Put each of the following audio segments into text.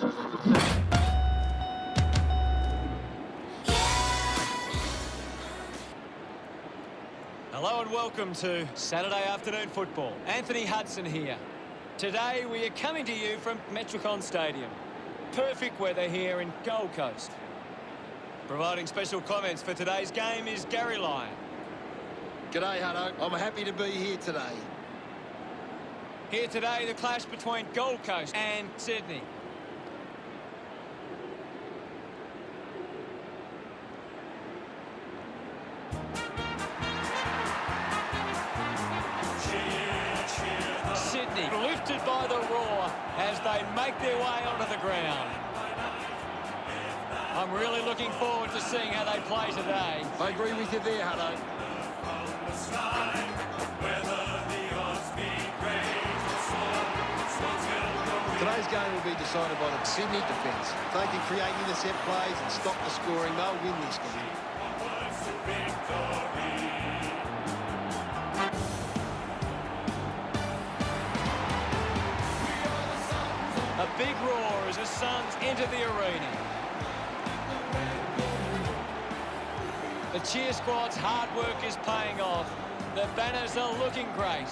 Hello and welcome to Saturday afternoon football. Anthony Hudson here. Today we are coming to you from Metricon Stadium. Perfect weather here in Gold Coast. Providing special comments for today's game is Gary Lyon. G'day, Hutto. I'm happy to be here today. Here today, the clash between Gold Coast and Sydney. Sydney lifted by the roar as they make their way onto the ground. I'm really looking forward to seeing how they play today. I agree with you there, Hutto. Today's game will be decided by the Sydney defence. If they can create intercept plays and stop the scoring, they'll win this game. A big roar as the Suns enter the arena. The cheer squad's hard work is paying off. The banners are looking great.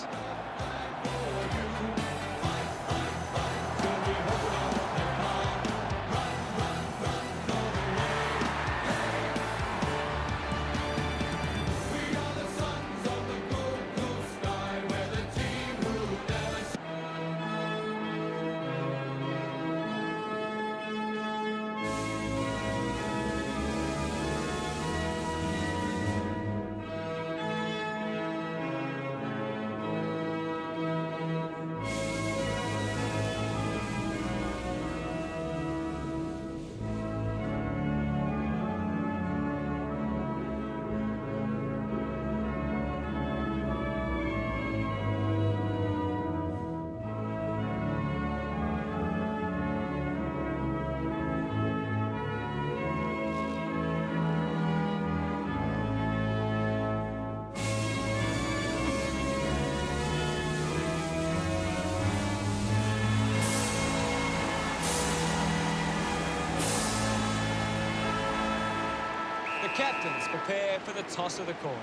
The captains prepare for the toss of the coin.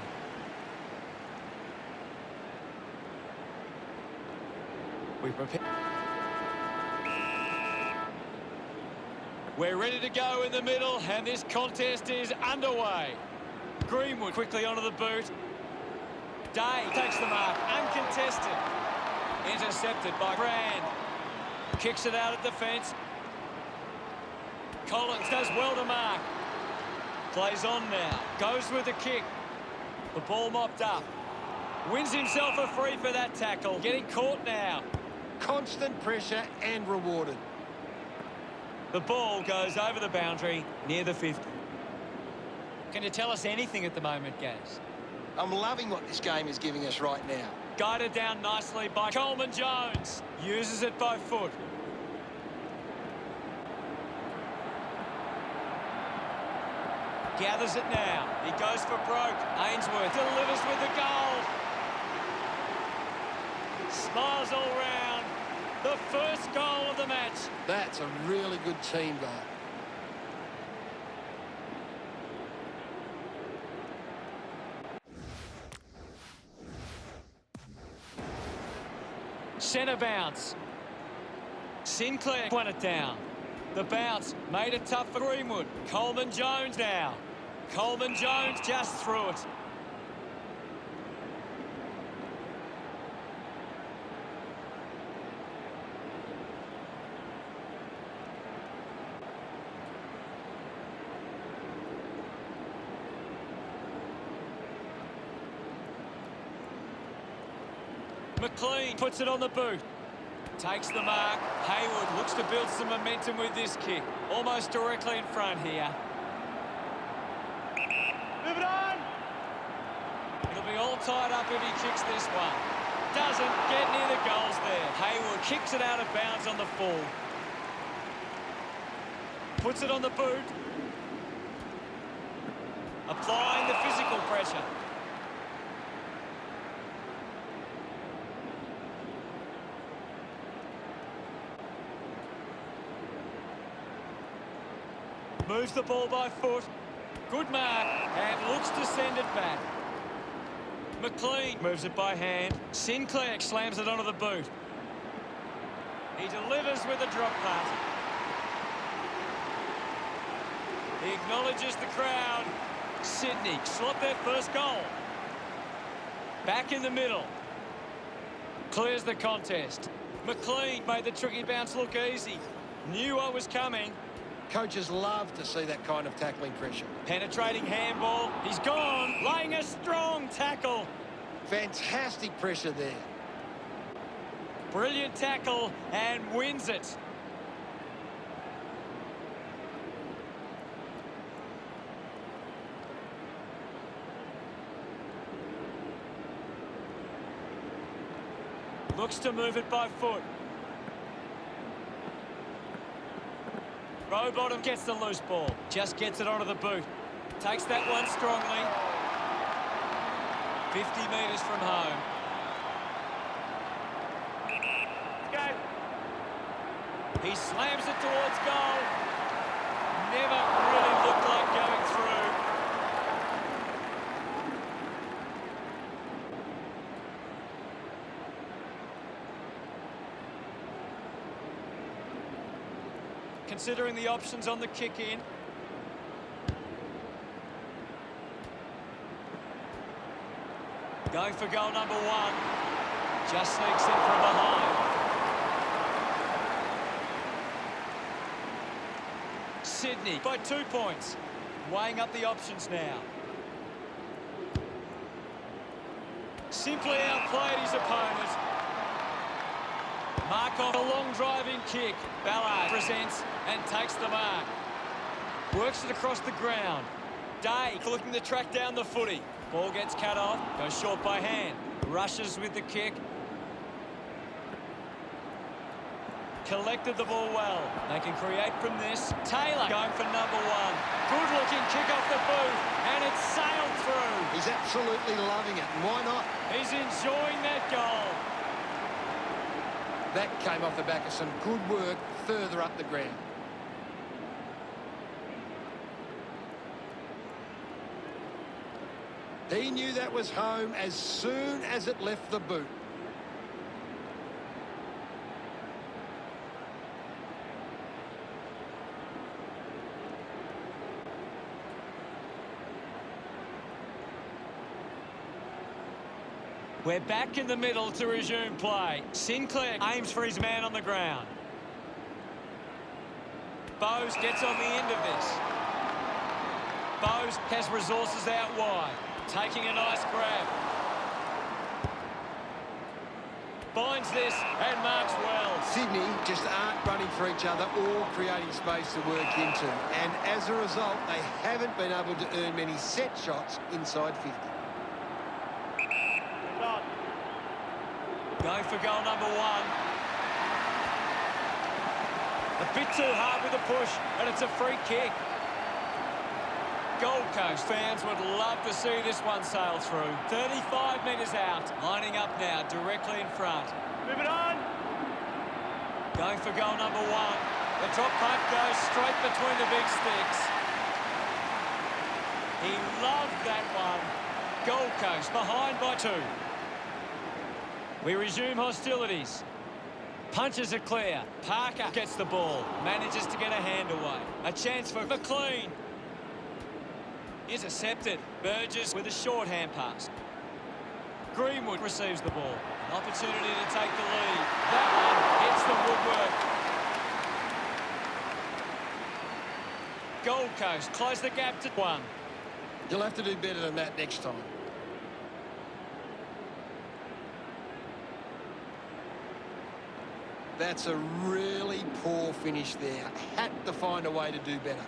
We prepare. We're ready to go in the middle, and this contest is underway. Greenwood quickly onto the boot. Day takes the mark, uncontested. Intercepted by Brand. Kicks it out at defence. Collins does well to mark. Plays on now. Goes with the kick. The ball mopped up. Wins himself a free for that tackle. Getting caught now. Constant pressure and rewarded. The ball goes over the boundary near the 50. Can you tell us anything at the moment, Gaz? I'm loving what this game is giving us right now. Guided down nicely by Coleman Jones. Uses it by foot. Gathers it now. He goes for broke. Ainsworth delivers with the goal. Smiles all round. The first goal of the match. That's a really good team goal. Centre bounce. Sinclair won it down. The bounce made it tough for Greenwood. Coleman Jones now. Coleman Jones just threw it. McLean puts it on the boot. Takes the mark. Hayward looks to build some momentum with this kick. Almost directly in front here. Move it on! It'll be all tied up if he kicks this one. Doesn't get near the goals there. Hayward kicks it out of bounds on the full. Puts it on the boot. Applying the physical pressure. Moves the ball by foot. Good mark. And looks to send it back. McLean moves it by hand. Sinclair slams it onto the boot. He delivers with a drop pass. He acknowledges the crowd. Sydney slot their first goal. Back in the middle. Clears the contest. McLean made the tricky bounce look easy. Knew what was coming. Coaches love to see that kind of tackling pressure. Penetrating handball. He's gone. Laying a strong tackle. Fantastic pressure there. Brilliant tackle and wins it. Looks to move it by foot. Rowbottom gets the loose ball. Just gets it onto the boot. Takes that one strongly. 50 metres from home. Go. He slams it towards goal. Never really looked like going through. Considering the options on the kick-in. Going for goal number one. Just sneaks in from behind. Sydney by 2 points. Weighing up the options now. Simply outplayed his opponent. Markov, a long driving kick. Ballard presents and takes the mark. Works it across the ground. Day looking to track down the footy. Ball gets cut off. Goes short by hand. Rushes with the kick. Collected the ball well. They can create from this. Taylor going for number one. Good looking kick off the boot. And it's sailed through. He's absolutely loving it. And why not? He's enjoying that goal. That came off the back of some good work further up the ground. He knew that was home as soon as it left the boot. We're back in the middle to resume play. Sinclair aims for his man on the ground. Bowes gets on the end of this. Bowes has resources out wide. Taking a nice grab. Finds this and marks well. Sydney just aren't running for each other or creating space to work into. And as a result, they haven't been able to earn many set shots inside 50. Going for goal number one. A bit too hard with the push, and it's a free kick. Gold Coast fans would love to see this one sail through. 35 metres out, lining up now, directly in front. Move it on. Going for goal number one. The drop punt goes straight between the big sticks. He loved that one. Gold Coast behind by 2. We resume hostilities. Punches it clear. Parker gets the ball. Manages to get a hand away. A chance for McLean. Intercepted. Burgess with a short hand pass. Greenwood receives the ball. An opportunity to take the lead. That one hits the woodwork. Gold Coast close the gap to 1. You'll have to do better than that next time. That's a really poor finish there. Had to find a way to do better.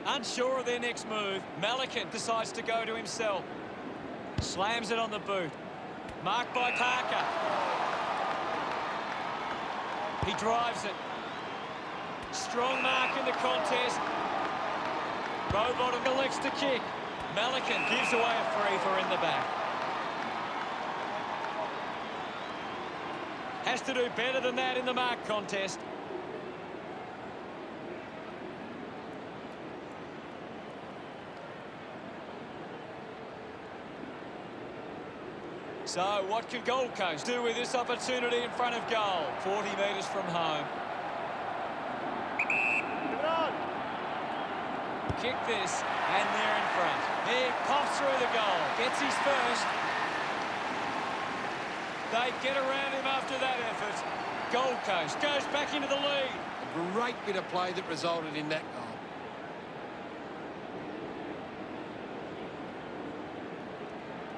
Unsure of their next move, Malikan decides to go to himself. Slams it on the boot. Marked by Parker. He drives it. Strong mark in the contest. Rowbottom elects to kick. Malikan gives away a free for in the back. Has to do better than that in the mark contest. So what can Gold Coast do with this opportunity in front of goal? 40 metres from home. Kick this, and they're in front. He pops through the goal, gets his first. They get around him after that effort. Gold Coast goes back into the lead. A great bit of play that resulted in that goal.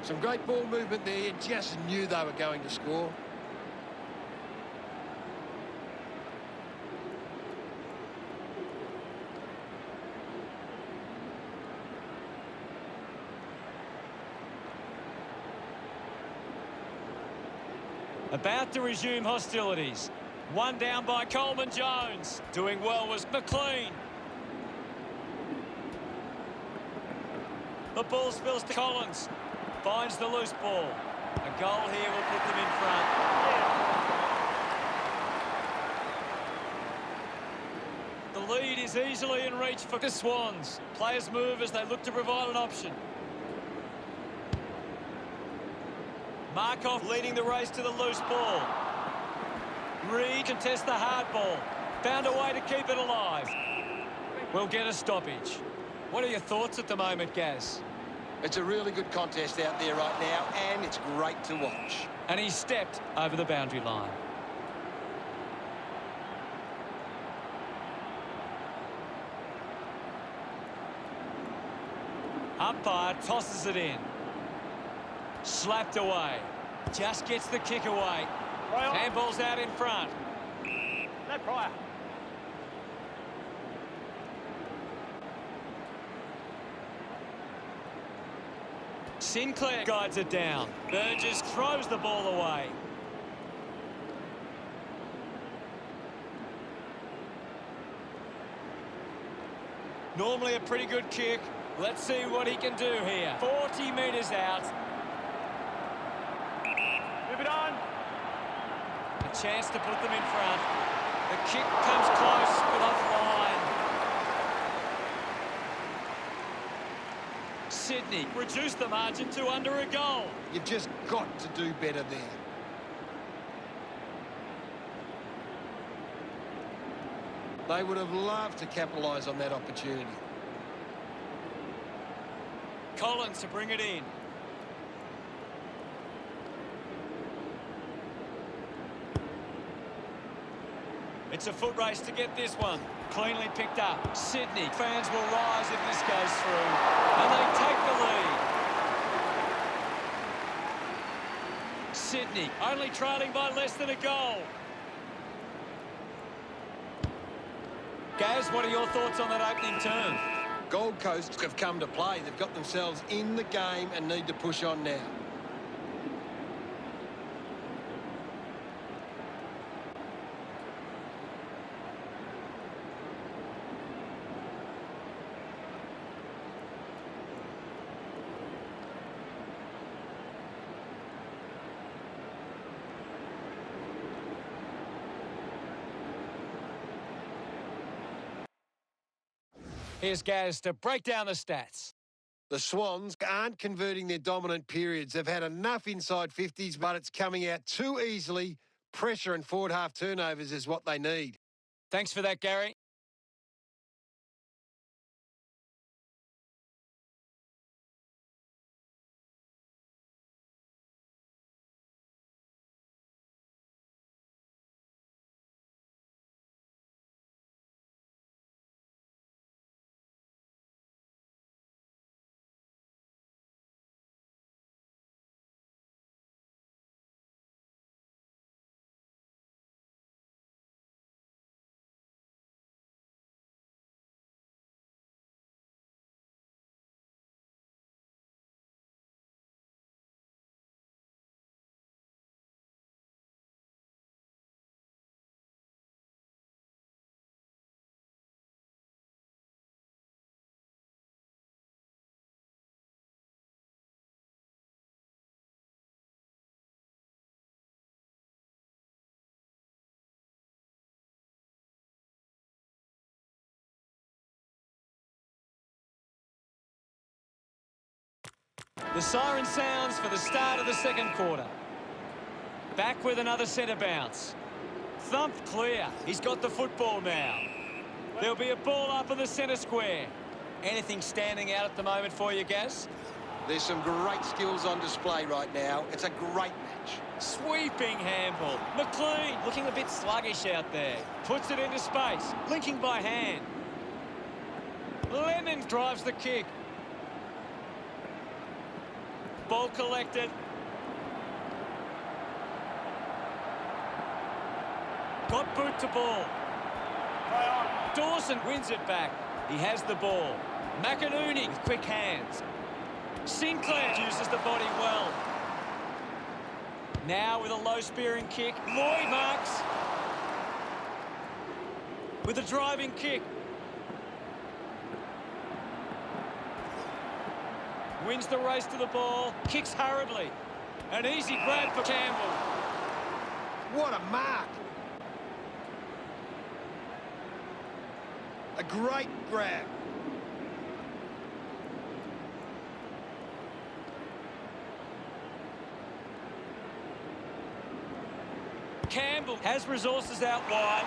Some great ball movement there. You just knew they were going to score. About to resume hostilities. One down by Coleman Jones. Doing well was McLean. The ball spills to Collins. Finds the loose ball. A goal here will put them in front. The lead is easily in reach for the Swans. Players move as they look to provide an option. Markov leading the race to the loose ball. Reed contests the hard ball. Found a way to keep it alive. We'll get a stoppage. What are your thoughts at the moment, Gaz? It's a really good contest out there right now, and it's great to watch. And he stepped over the boundary line. Umpire tosses it in. Slapped away. Just gets the kick away. Handball's out in front. No prior. Sinclair guides it down. Burgess throws the ball away. Normally a pretty good kick. Let's see what he can do here. 40 metres out. Move it on. A chance to put them in front. The kick comes close, but offline. Sydney reduced the margin to under a goal. You've just got to do better there. They would have loved to capitalise on that opportunity. Collins to bring it in. It's a foot race to get this one. Cleanly picked up. Sydney fans will rise if this goes through. And they take the lead. Sydney only trailing by less than a goal. Gaz, what are your thoughts on that opening turn? Gold Coast have come to play. They've got themselves in the game and need to push on now. Here's Gaz to break down the stats. The Swans aren't converting their dominant periods. They've had enough inside 50s, but it's coming out too easily. Pressure and forward half turnovers is what they need. Thanks for that, Gary. The siren sounds for the start of the second quarter. Back with another centre bounce. Thumped clear. He's got the football now. There'll be a ball up in the centre square. Anything standing out at the moment for you, Gaz? There's some great skills on display right now. It's a great match. Sweeping handball. McLean looking a bit sluggish out there. Puts it into space. Linking by hand. Lennon drives the kick. Ball collected. Got boot to ball. Dawson wins it back. He has the ball. McInerney with quick hands. Sinclair uses the body well. Now with a low spearing kick. Lloyd marks. With a driving kick. Wins the race to the ball. Kicks hurriedly. An easy grab for Campbell. What a mark. A great grab. Campbell has resources out wide.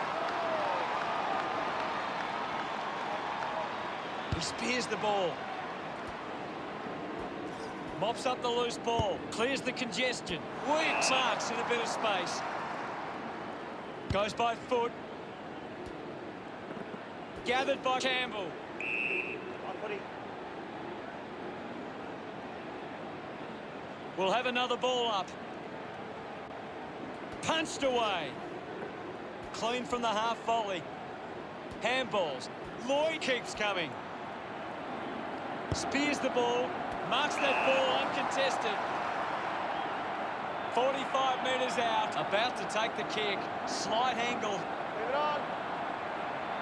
He spears the ball. Mops up the loose ball. Clears the congestion. Williams marks in a bit of space. Goes by foot. Gathered by Campbell. We'll have another ball up. Punched away. Clean from the half volley. Handballs. Lloyd keeps coming. Spears the ball. Marks that ball uncontested. 45 metres out. About to take the kick. Slight angle. Leave it on.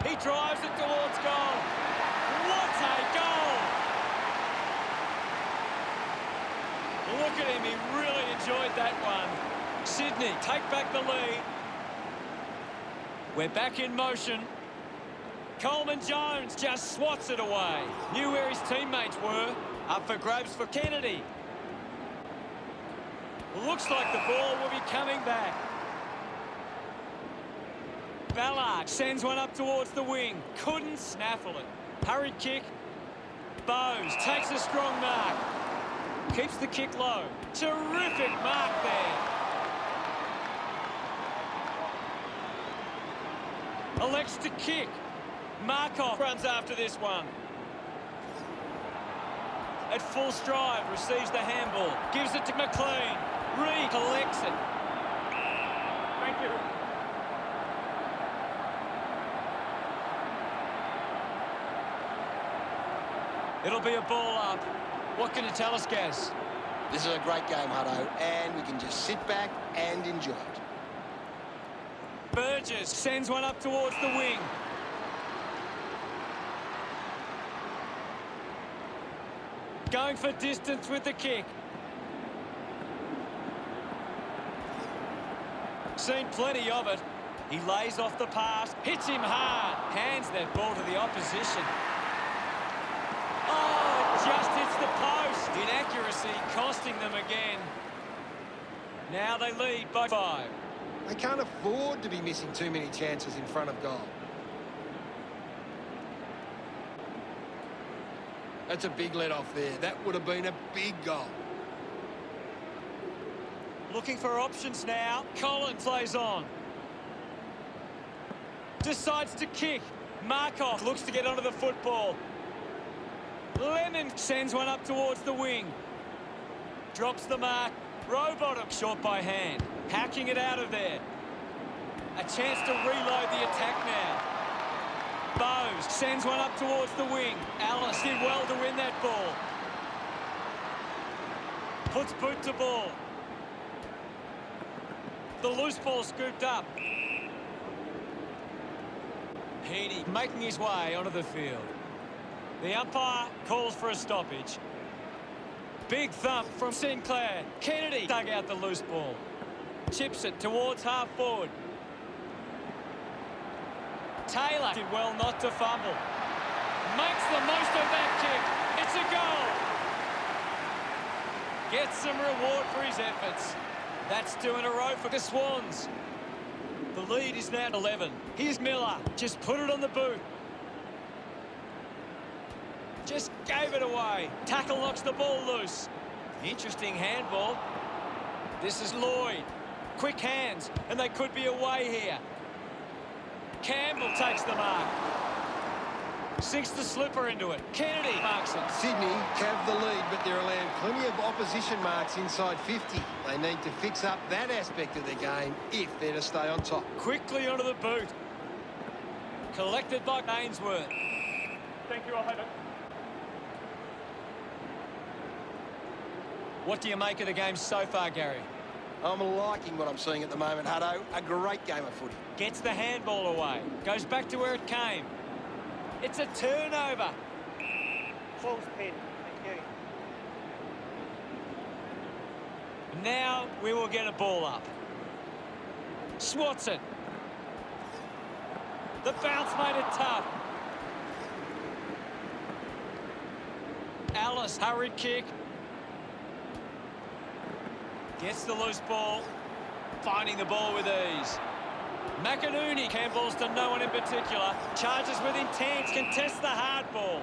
He drives it towards goal. What a goal! Look at him. He really enjoyed that one. Sydney take back the lead. We're back in motion. Coleman Jones just swats it away. Knew where his teammates were. Up for grabs for Kennedy. Looks like the ball will be coming back. Ballard sends one up towards the wing. Couldn't snaffle it. Hurried kick. Bowes takes a strong mark. Keeps the kick low. Terrific mark there. Elects to kick. Markov runs after this one. At full stride, receives the handball. Gives it to McLean. Reed collects it. Thank you. It'll be a ball up. What can you tell us, Gaz? This is a great game, Hutto, and we can just sit back and enjoy it. Burgess sends one up towards the wing. Going for distance with the kick. Seen plenty of it. He lays off the pass. Hits him hard. Hands that ball to the opposition. Oh, it just hits the post. Inaccuracy costing them again. Now they lead by 5. They can't afford to be missing too many chances in front of goal. That's a big let-off there. That would have been a big goal. Looking for options now. Collins plays on. Decides to kick. Markov looks to get onto the football. Lennon sends one up towards the wing. Drops the mark. Rowbottom short by hand. Hacking it out of there. A chance to reload the attack now. Bowes sends one up towards the wing. Ellis did well to win that ball. Puts boot to ball. The loose ball scooped up. Heaney making his way onto the field. The umpire calls for a stoppage. Big thump from Sinclair. Kennedy dug out the loose ball. Chips it towards half forward. Taylor did well not to fumble. Makes the most of that kick. It's a goal. gets some reward for his efforts. That's 2 in a row for the Swans. The lead is now 11. Here's Miller. Just put it on the boot. Just gave it away. Tackle knocks the ball loose. Interesting handball. This is Lloyd. Quick hands, and they could be away here. Campbell takes the mark. Sinks the slipper into it. Kennedy marks it. Sydney have the lead, but they're allowing plenty of opposition marks inside 50. They need to fix up that aspect of their game if they're to stay on top. Quickly onto the boot. Collected by Ainsworth. Thank you, I'll have it. What do you make of the game so far, Gary? I'm liking what I'm seeing at the moment, Hutto. A great game of footy. Gets the handball away. Goes back to where it came. It's a turnover. False pin. Thank you. Now we will get a ball up. Swats it. The bounce made it tough. Alice, hurried kick. Gets the loose ball. Finding the ball with ease. McInerney handballs to no one in particular. Charges with intent. Contests the hard ball.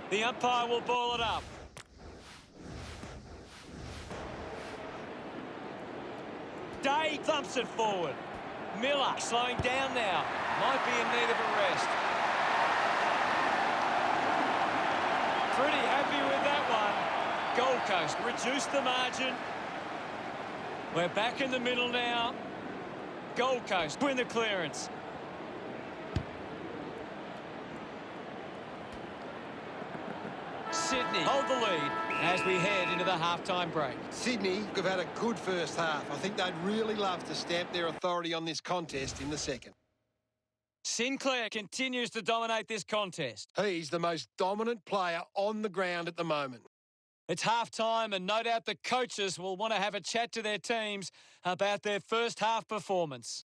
The umpire will ball it up. Day thumps it forward. Miller slowing down now. Might be in need of a rest. Pretty happy with that one. Gold Coast reduced the margin. We're back in the middle now. Gold Coast win the clearance. Sydney hold the lead as we head into the half-time break. Sydney have had a good first half. I think they'd really love to stamp their authority on this contest in the second. Sinclair continues to dominate this contest. He's the most dominant player on the ground at the moment. It's half-time, and no doubt the coaches will want to have a chat to their teams about their first half performance.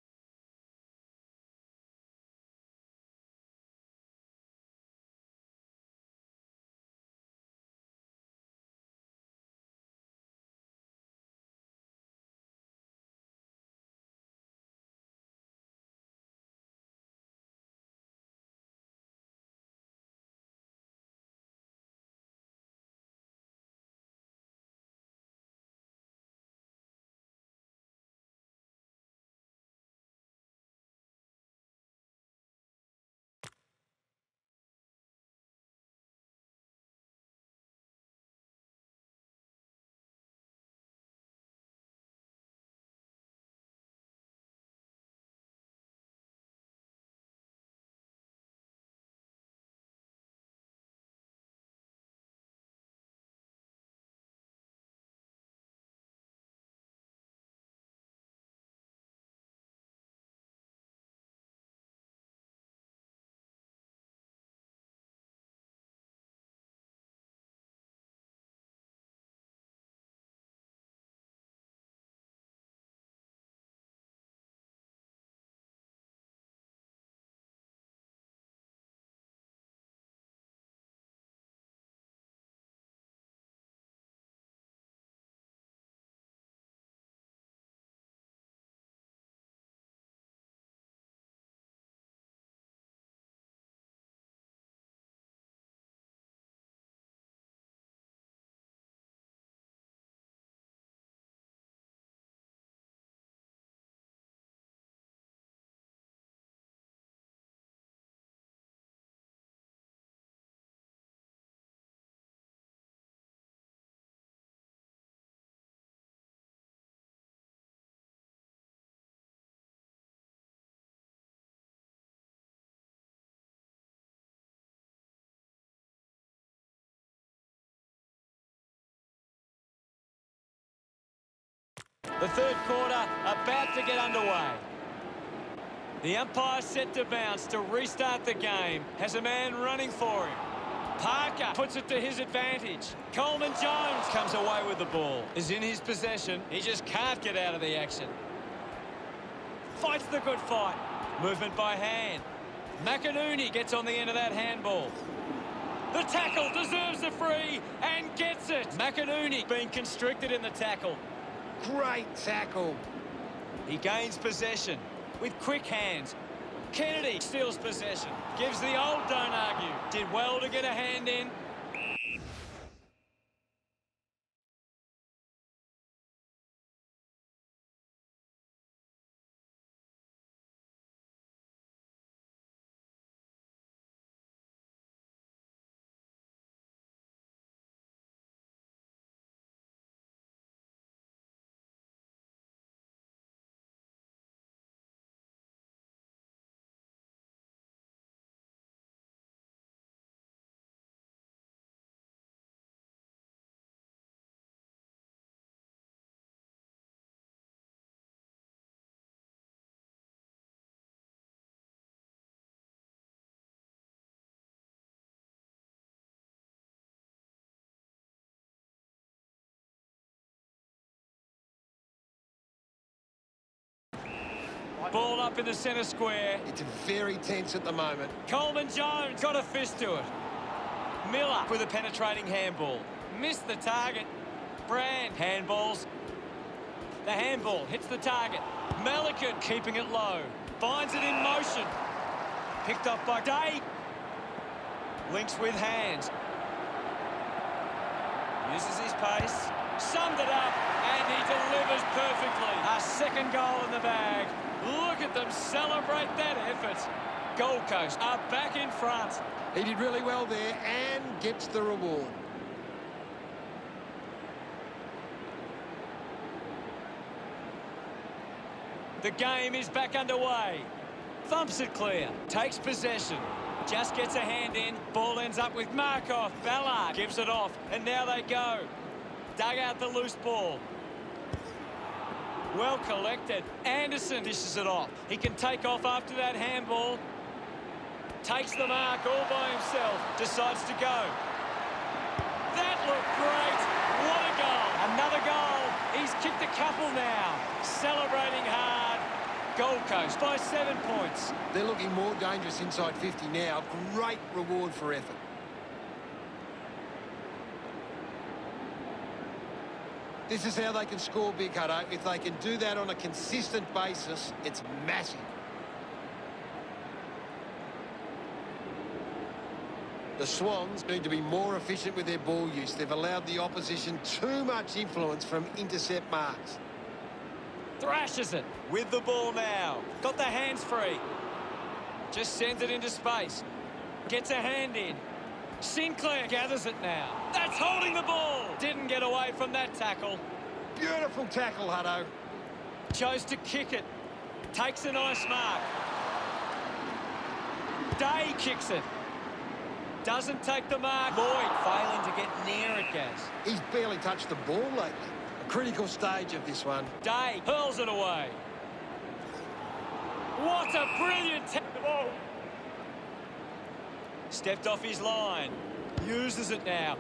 The third quarter about to get underway. The umpire set to bounce to restart the game. Has a man running for him. Parker puts it to his advantage. Coleman Jones comes away with the ball. Is in his possession. He just can't get out of the action. Fights the good fight. Movement by hand. McInerney gets on the end of that handball. The tackle deserves the free and gets it. McInerney being constricted in the tackle. Great tackle. He gains possession with quick hands. Kennedy steals possession. Gives the old don't argue. Did well to get a hand in. Ball up in the centre square. It's very tense at the moment. Coleman Jones got a fist to it. Miller with a penetrating handball. Missed the target. Brand handballs. The handball hits the target. Melican keeping it low. Finds it in motion. Picked up by Day. Links with hands. Uses his pace. Summed it up. And he delivers perfectly. A second goal in the bag. Look at them celebrate that effort. Gold Coast are back in front. He did really well there and gets the reward. The game is back underway. Thumps it clear. Takes possession. Just gets a hand in. Ball ends up with Markov. Ballard gives it off. And now they go. Dug out the loose ball. Well collected. Anderson dishes it off. He can take off after that handball. Takes the mark all by himself. Decides to go. That looked great. What a goal. Another goal. He's kicked a couple now. Celebrating hard. Gold Coast by 7 points. They're looking more dangerous inside 50 now. Great reward for effort. This is how they can score big, Hutto. If they can do that on a consistent basis, it's massive. The Swans need to be more efficient with their ball use. They've allowed the opposition too much influence from intercept marks. Thrashes it with the ball now. Got the hands free. Just sends it into space. Gets a hand in. Sinclair gathers it now. That's holding the ball. Didn't get away from that tackle. Beautiful tackle, Hutto. Chose to kick it. Takes a nice mark. Day kicks it. Doesn't take the mark. Lloyd failing to get near it, Gaz. He's barely touched the ball lately. A critical stage of this one. Day hurls it away. What a brilliant tackle. Stepped off his line. Uses it now.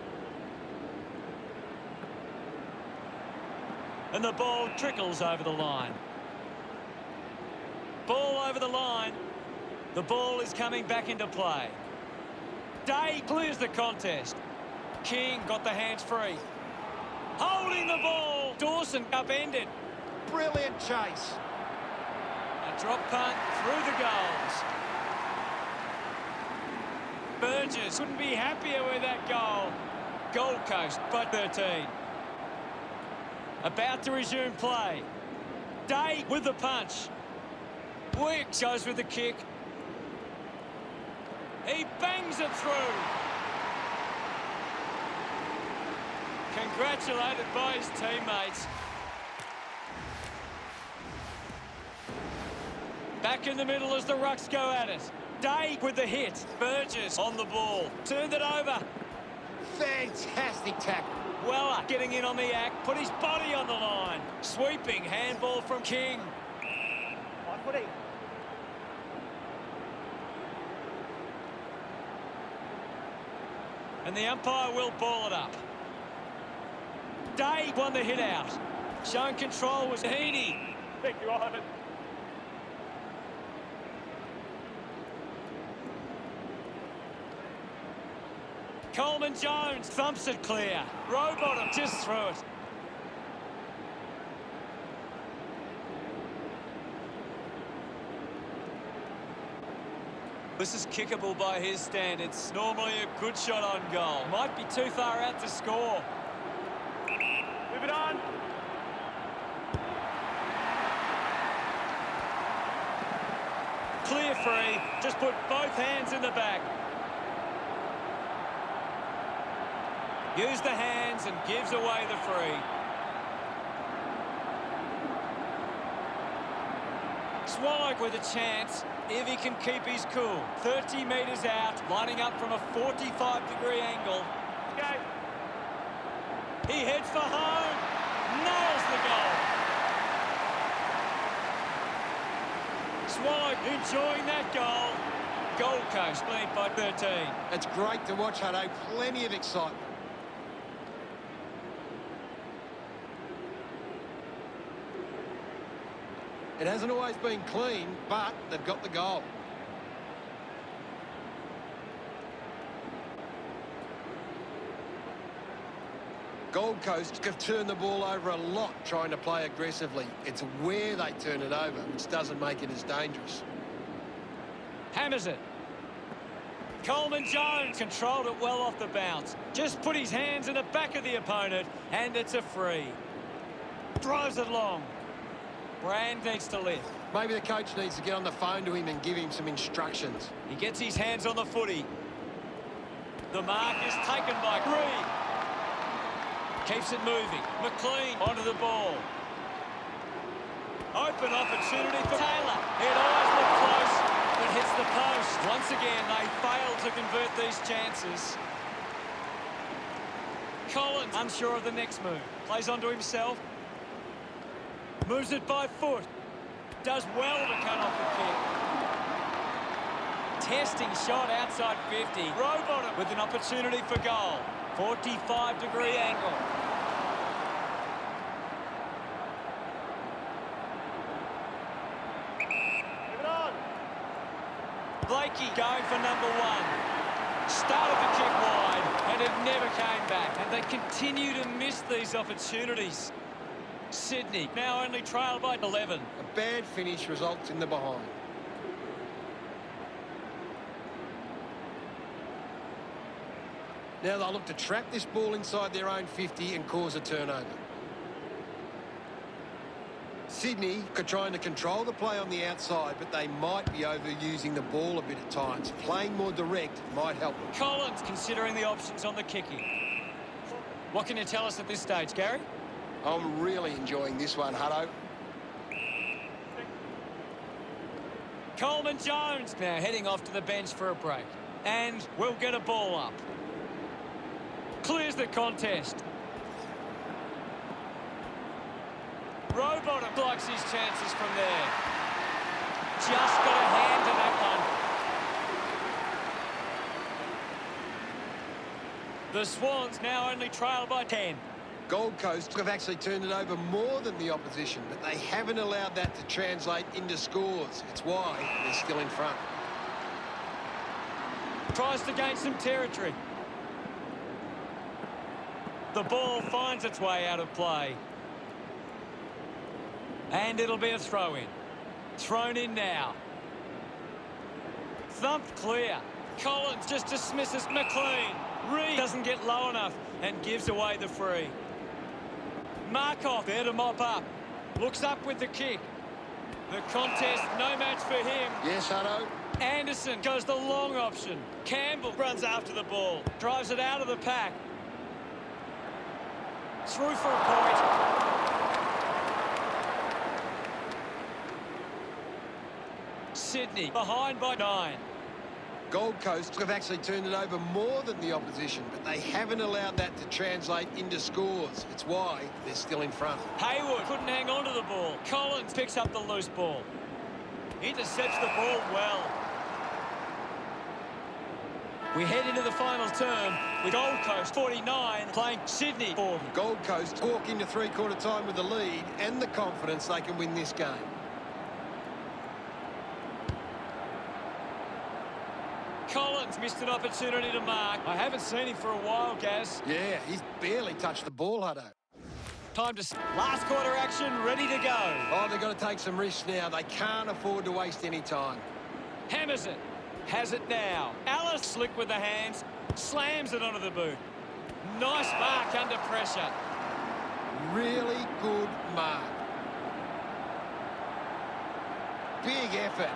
And the ball trickles over the line. Ball over the line. The ball is coming back into play. Day clears the contest. King got the hands free. Holding the ball. Dawson upended. Brilliant chase. A drop punt through the goals. Burgess couldn't be happier with that goal. Gold Coast by 13. About to resume play. Day with the punch. Wicks goes with the kick. He bangs it through. Congratulated by his teammates. Back in the middle as the Rucks go at it. Day with the hit. Burgess on the ball. Turned it over. Fantastic tackle. Weller getting in on the act. Put his body on the line. Sweeping handball from King. Right footy. And the umpire will ball it up. Day won the hit out. Showing control was Heaney. Thank you, I'll have it. Coleman Jones thumps it clear. Rowbottom just through it. This is kickable by his standards. Normally a good shot on goal. Might be too far out to score. Move it on. Clear free. Just put both hands in the back. Use the hands and gives away the free. Swallow with a chance if he can keep his cool. 30 metres out, lining up from a 45-degree angle. Okay. He heads for home. Nails the goal. Swallow enjoying that goal. Gold Coast lead by 13. It's great to watch, Hutto. Plenty of excitement. It hasn't always been clean, but they've got the goal. Gold Coast have turned the ball over a lot trying to play aggressively. It's where they turn it over, which doesn't make it as dangerous. Hammers it. Coleman Jones controlled it well off the bounce. Just put his hands in the back of the opponent, and it's a free. Drives it long. Brand needs to lift. Maybe the coach needs to get on the phone to him and give him some instructions. He gets his hands on the footy. The mark is taken by Reed. Keeps it moving. McLean onto the ball. Open opportunity for Taylor. It always looked close, but hits the post. Once again, they fail to convert these chances. Collins unsure of the next move. Plays onto himself. Moves it by foot. Does well to cut off the kick. Testing shot outside 50. Rowbottom with an opportunity for goal. 45-degree angle. Move it on. Blakey going for number one. Started the kick wide, and it never came back. And they continue to miss these opportunities. Sydney now only trailed by 11. A bad finish results in the behind. Now they'll look to trap this ball inside their own 50 and cause a turnover. Sydney are trying to control the play on the outside, but they might be overusing the ball a bit at times. Playing more direct might help them. Collins considering the options on the kicking. What can you tell us at this stage, Gary? I'm really enjoying this one, Hutto. Coleman Jones now heading off to the bench for a break. And we'll get a ball up. Clears the contest. Rowbottom blocks his chances from there. Just got a hand to that one. The Swans now only trail by 10. Gold Coast have actually turned it over more than the opposition, but they haven't allowed that to translate into scores. It's why they're still in front. Tries to gain some territory. The ball finds its way out of play. And it'll be a throw-in. Thrown in now. Thumped clear. Collins just dismisses McLean. Reed doesn't get low enough and gives away the free. Markov there to mop up. Looks up with the kick. The contest, no match for him. Yes, Hutto. Anderson goes the long option. Campbell runs after the ball. Drives it out of the pack. Through for a point. Sydney behind by 9. Gold Coast have actually turned it over more than the opposition, but they haven't allowed that to translate into scores. It's why they're still in front. Haywood couldn't hang on to the ball. Collins picks up the loose ball. Intercepts the ball well. We head into the final term with Gold Coast 49 playing Sydney 40. Gold Coast walk into three-quarter time with the lead and the confidence they can win this game. Collins missed an opportunity to mark. I haven't seen him for a while, Gaz. Yeah, he's barely touched the ball, Hutto. Time to... Last quarter action, ready to go. Oh, they've got to take some risks now. They can't afford to waste any time. Hammers it. Has it now. Alice slick with the hands. Slams it onto the boot. Nice mark under pressure. Really good mark. Big effort.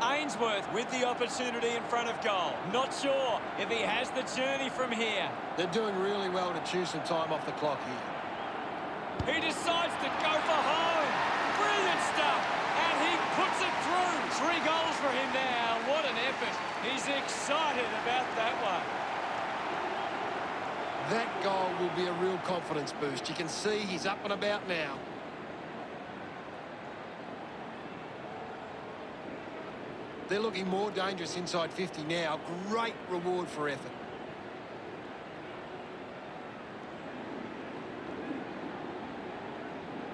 Ainsworth with the opportunity in front of goal. Not sure if he has the journey from here. They're doing really well to chew some time off the clock here. He decides to go for home. Brilliant stuff. And he puts it through. 3 goals for him now. What an effort. He's excited about that one. That goal will be a real confidence boost. You can see he's up and about now. They're looking more dangerous inside 50 now. Great reward for effort.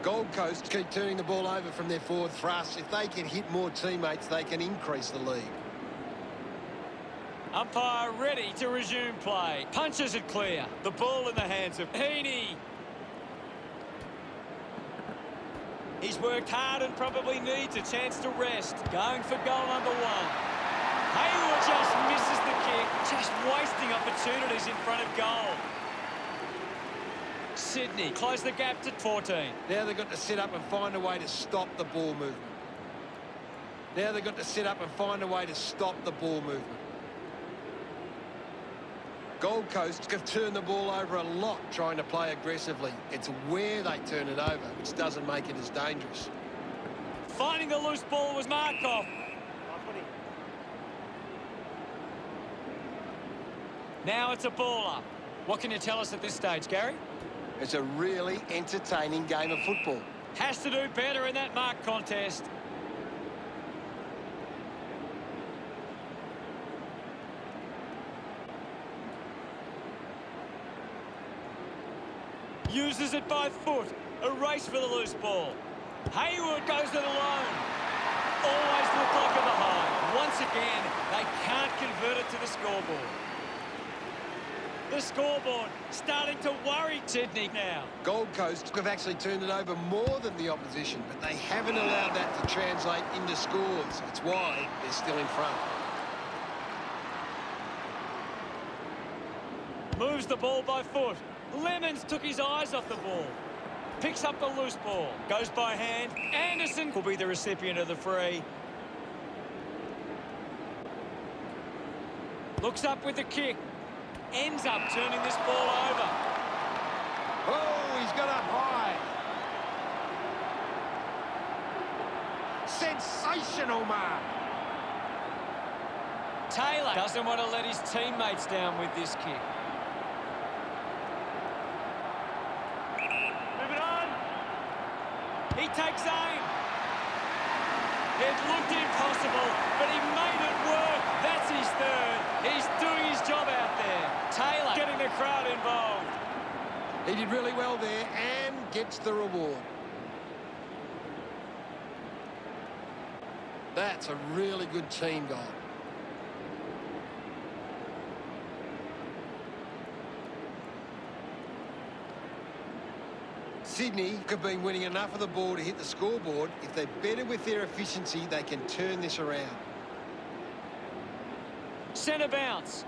Gold Coast keep turning the ball over from their forward thrust. If they can hit more teammates, they can increase the lead. Umpire ready to resume play. Punches it clear. The ball in the hands of Heaney. He's worked hard and probably needs a chance to rest. Going for goal number 1. Hayward just misses the kick. Just wasting opportunities in front of goal. Sydney close the gap to 14. Now they've got to sit up and find a way to stop the ball movement. Now they've got to sit up and find a way to stop the ball movement. Gold Coast have turned the ball over a lot trying to play aggressively. It's where they turn it over, which doesn't make it as dangerous. Finding the loose ball was Markov. Now it's a ball up. What can you tell us at this stage, Gary? It's a really entertaining game of football. Has to do better in that mark contest. Uses it by foot. A race for the loose ball. Hayward goes it alone. Always look like a behind. Once again, they can't convert it to the scoreboard. The scoreboard starting to worry Sydney now. Gold Coast have actually turned it over more than the opposition, but they haven't allowed that to translate into scores. That's why they're still in front. Moves the ball by foot. Lemons took his eyes off the ball. Picks up the loose ball. Goes by hand. Anderson will be the recipient of the free. Looks up with the kick. Ends up turning this ball over. Oh, he's got up high. Sensational mark. Taylor doesn't want to let his teammates down with this kick. He takes aim. It looked impossible, but he made it work. That's his third. He's doing his job out there. Taylor getting the crowd involved. He did really well there and gets the reward. That's a really good team goal. Sydney have been winning enough of the ball to hit the scoreboard. If they're better with their efficiency, they can turn this around. Centre bounce.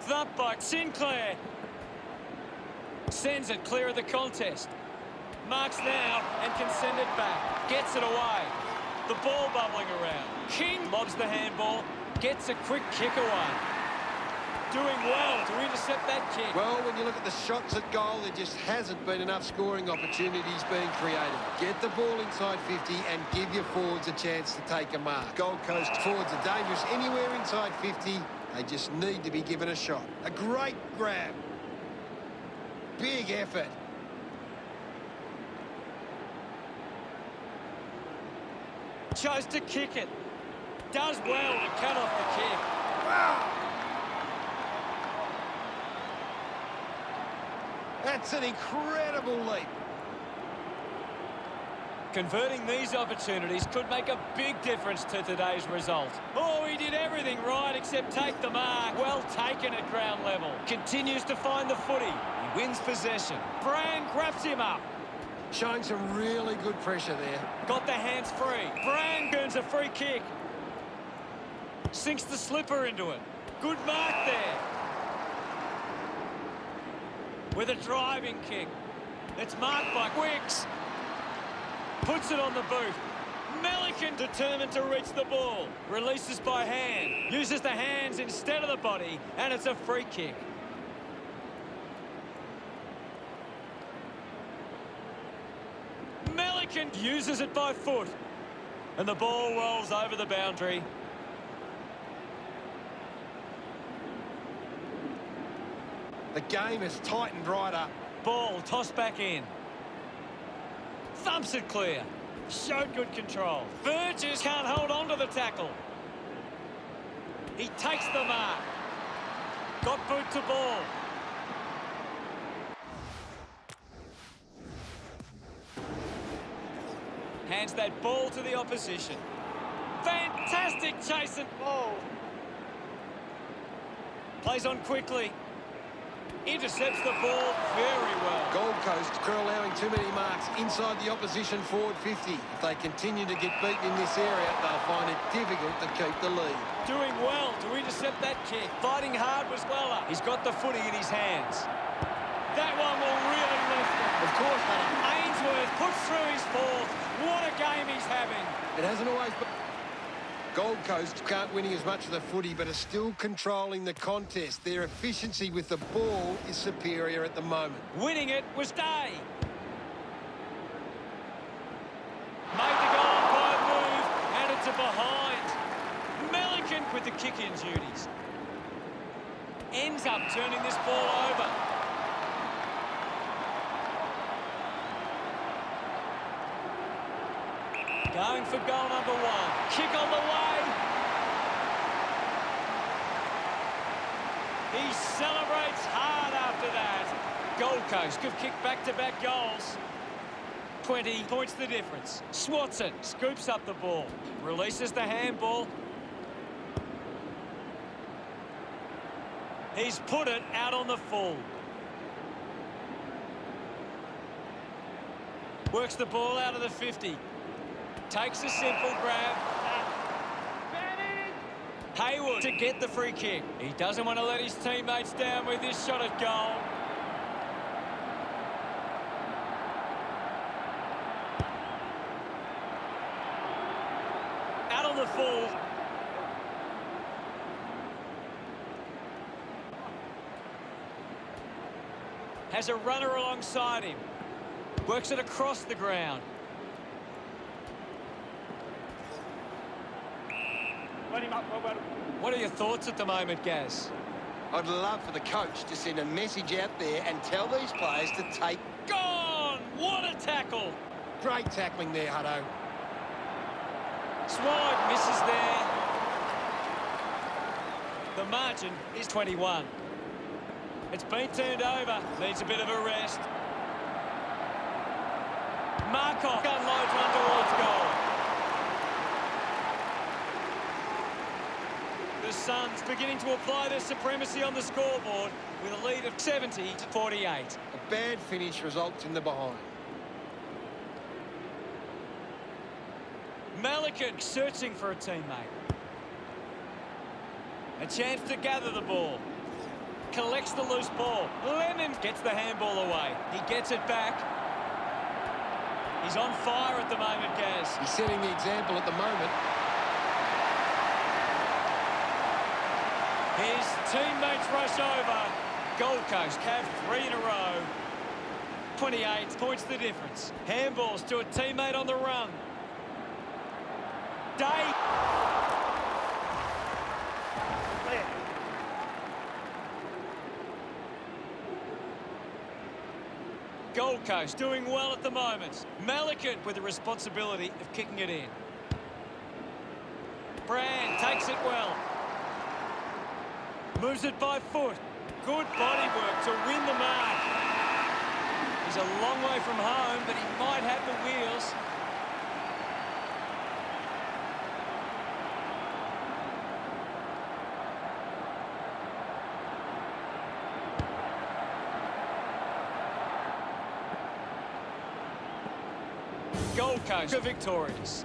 Thumped by Sinclair. Sends it clear of the contest. Marks now and can send it back. Gets it away. The ball bubbling around. King lobs the handball. Gets a quick kick away. Doing well to intercept that kick. Well, when you look at the shots at goal, there just hasn't been enough scoring opportunities being created. Get the ball inside 50 and give your forwards a chance to take a mark. Gold Coast forwards are dangerous anywhere inside 50. They just need to be given a shot. A great grab. Big effort. Chose to kick it. Does well to cut off the kick. Wow! That's an incredible leap. Converting these opportunities could make a big difference to today's result. Oh, he did everything right except take the mark. Well taken at ground level. Continues to find the footy. He wins possession. Brand grabs him up. Showing some really good pressure there. Got the hands free. Brand earns a free kick. Sinks the slipper into it. Good mark there. With a driving kick. It's marked by Wicks. Puts it on the boot. Melican determined to reach the ball. Releases by hand. Uses the hands instead of the body. And it's a free kick. Melican uses it by foot. And the ball rolls over the boundary. The game has tightened right up. Ball tossed back in. Thumps it clear. Showed good control. Burgess can't hold on to the tackle. He takes the mark. Got boot to ball. Hands that ball to the opposition. Fantastic chase and ball. Plays on quickly. Intercepts the ball very well. Gold Coast are allowing too many marks inside the opposition forward 50. If they continue to get beaten in this area, they'll find it difficult to keep the lead. Doing well to intercept that kick. Fighting hard was Weller. He's got the footy in his hands. That one will really lift him. Of course, Ainsworth puts through his fourth. What a game he's having. it hasn't always been. Gold Coast can't winning as much of the footy, but are still controlling the contest. Their efficiency with the ball is superior at the moment. Winning it was Day. Made the goal by a move, and it's a behind. Melican with the kick-in duties. Ends up turning this ball over. Going for goal number one. Kick on the way. He celebrates hard after that. Gold Coast have kicked back-to-back goals. 20 points the difference. Swatson scoops up the ball. Releases the handball. He's put it out on the full. Works the ball out of the 50. Takes a simple grab. Haywood to get the free kick. He doesn't want to let his teammates down with this shot at goal. Out on the full. Has a runner alongside him. Works it across the ground. What are your thoughts at the moment, Gaz? I'd love for the coach to send a message out there and tell these players to take... Gone! What a tackle! Great tackling there, Hutto. Swag misses there. The margin is 21. It's been turned over. Needs a bit of a rest. Markov unloads one towards goal. The Suns beginning to apply their supremacy on the scoreboard with a lead of 70-48. A bad finish results in the behind. Melican searching for a teammate. A chance to gather the ball. Collects the loose ball. Lennon gets the handball away. He gets it back. He's on fire at the moment, Gaz. He's setting the example at the moment. His teammates rush over. Gold Coast have 3 in a row. 28 points the difference. Handballs to a teammate on the run. Day. Gold Coast doing well at the moment. Melican with the responsibility of kicking it in. Brand takes it well. Moves it by foot. Good body work to win the mark. He's a long way from home, but he might have the wheels. Gold Coast are victorious.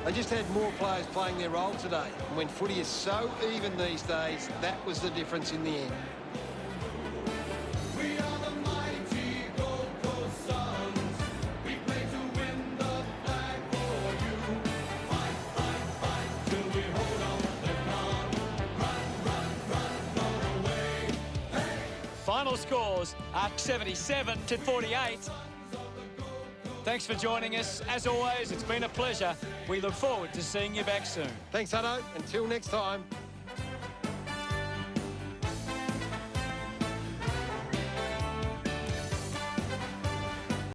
They just had more players playing their role today. And when footy is so even these days, that was the difference in the end. We are the mighty Gold Coast Suns. We play to win the flag for you. Fight, fight, fight till we hold on the crown. Run away. Hey! Final scores are 77 to 48. Thanks for joining us. As always, it's been a pleasure. We look forward to seeing you back soon. Thanks, Hutto. Until next time.